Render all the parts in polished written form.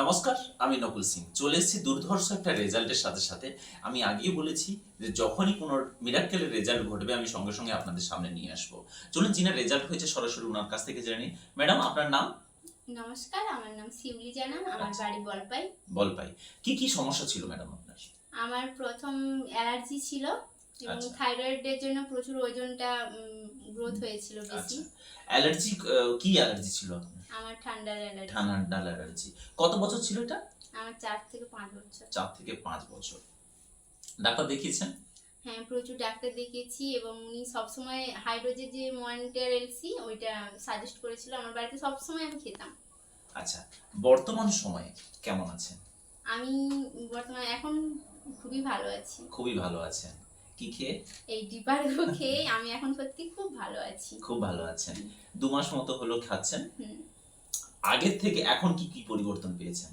নমস্কার, আমি নকুল সিং চলে এসেছি দুর্ধর্ষ একটা রেজাল্টের সাথে সাথে। আমি আগেই বলেছি যে যখনই কোনো মিরাক্কেলের রেজাল্ট ঘটবে আমি সঙ্গে সঙ্গে আপনাদের সামনে নিয়ে আসবো। চলুন, যিনি রেজাল্ট হয়েছে সরাসরি ওনার কাছ থেকে জেনে নিই। ম্যাডাম, আপনার নাম? নমস্কার, আমার নাম শিউলি জানা, আমার আচ্ছা। বাড়ি বলপাই। বলপাই। কি সমস্যা ছিল ম্যাডাম আপনার? আমার প্রথম অ্যালার্জি ছিল এবং আচ্ছা। থাইরয়েডের জন্য প্রচুর ওজনটা গ্রোথ হয়েছিল বেশি। আচ্ছা, অ্যালার্জি কি অ্যালার্জি ছিল আপনার? আমার ঠান্ডার অ্যালার্জি। ঠান্ডার অ্যালার্জি। কত বছর ছিল এটা? আমার 4 থেকে 5 বছর। 4 থেকে 5 বছর। ডাক্তার দেখিয়েছেন? হ্যাঁ, প্রচুর ডাক্তার দেখিয়েছি এবং উনি সবসময় হাইড্রোজের যে মনিটর এলসি ওইটা সাজেস্ট করেছিল। আমার বাড়িতে সবসময় আমি খেতাম। আচ্ছা, বর্তমান সময়ে কেমন আছেন? আমি বর্তমানে এখন খুবই ভালো আছি। খুবই ভালো আছেন। কি খেয়ে? এই ডিপারগো খেয়ে আমি এখন সত্যি খুব ভালো আছি। খুব ভালো আছেন। 2 মাস মতো হলো খাচ্ছেন। হুম। আগের থেকে এখন কি পরিবর্তন পেয়েছেন?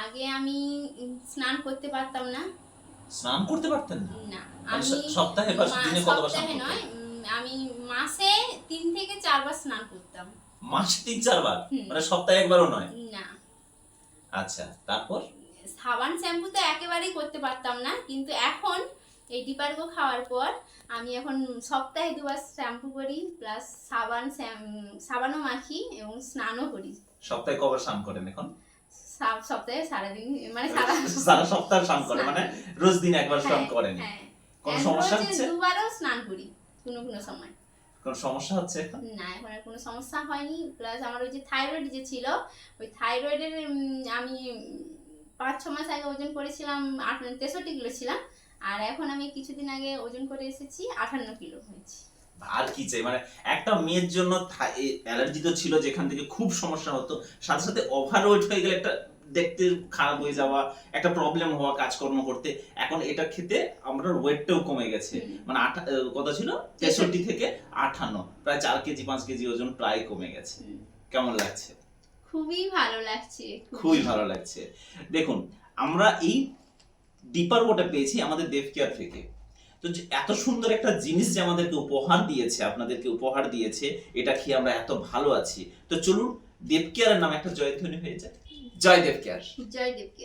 আগে আমি স্নান করতে পারতাম না। স্নান করতে পারতেন না? না, মানে আমি সপ্তাহে বা দিনে কতবার স্নান সপ্তাহে করতেন? নয়, আমি মাসে 3 থেকে 4 বার স্নান করতাম। মাসে 3-4 বার? হুম। মানে সপ্তাহে একবারও নয়? না, আচ্ছা, তারপর? সাবান শ্যাম্পু তো একেবারেই করতে পারতাম না, কিন্তু এখন এই ডিপারগো খাওয়ার পর আমি এখন সপ্তাহে 2 বার শ্যাম্পু করি, প্লাস সাবানও মাখি এবং স্নানও করি। সপ্তাহে কবার স্নান করেন এখন? সপ্তাহে সারাদিন, মানে সারা সারা সপ্তাহ স্নান করেন, স্নান মানে করি। রোজ দিন একবার স্নান হ্যাঁ, করেন? হ্যাঁ। কোনো এখন সমস্যা হচ্ছে হচ্ছে? 2 বারও স্নান করি কোনো কোনো সময়। কোনো সমস্যা হচ্ছে এখন? না, এখন আর কোনো সমস্যা হয়নি। প্লাস আমার ওই যে থাইরয়েড যে ছিল, ওই থাইরয়েডের আমি 5-6 মাস আগে ওজন করেছিলাম 63 কিলো ছিলাম, আর এখন আমি কিছুদিন আগে ওজন করে এসেছি 58 কিলো হয়েছি। আর কি চাই, মানে একটা মেয়ের জন্য অ্যালার্জি তো ছিল যেখান থেকে খুব সমস্যা হতো, সাথে সাথে ওভারওয়েট হয়ে গেলে একটা দেখতে খারাপ হয়ে যাওয়া, একটা প্রবলেম হওয়া কাজকর্ম করতে। এখন এটা খেতে আমরা ওয়েটটাও কমে গেছে, মানে কত ছিল 63 থেকে 58, প্রায় 4 কেজি 5 কেজি ওজন প্রায় কমে গেছে। কেমন লাগছে? খুবই ভালো লাগছে, খুবই ভালো লাগছে। দেখুন, আমরা এই ডিপারগোটা পেয়েছি আমাদের দেব কেয়ার থেকে। তো এত সুন্দর একটা জিনিস যে আমাদেরকে উপহার দিয়েছে, আপনাদেরকে উপহার দিয়েছে, এটা খেয়ে আমরা এত ভালো আছি। তো চলুন, দেব কেয়ারের নামে একটা জয়ধ্বনি হয়ে যায়। জয় দেব কেয়ার। জয় দেবকে।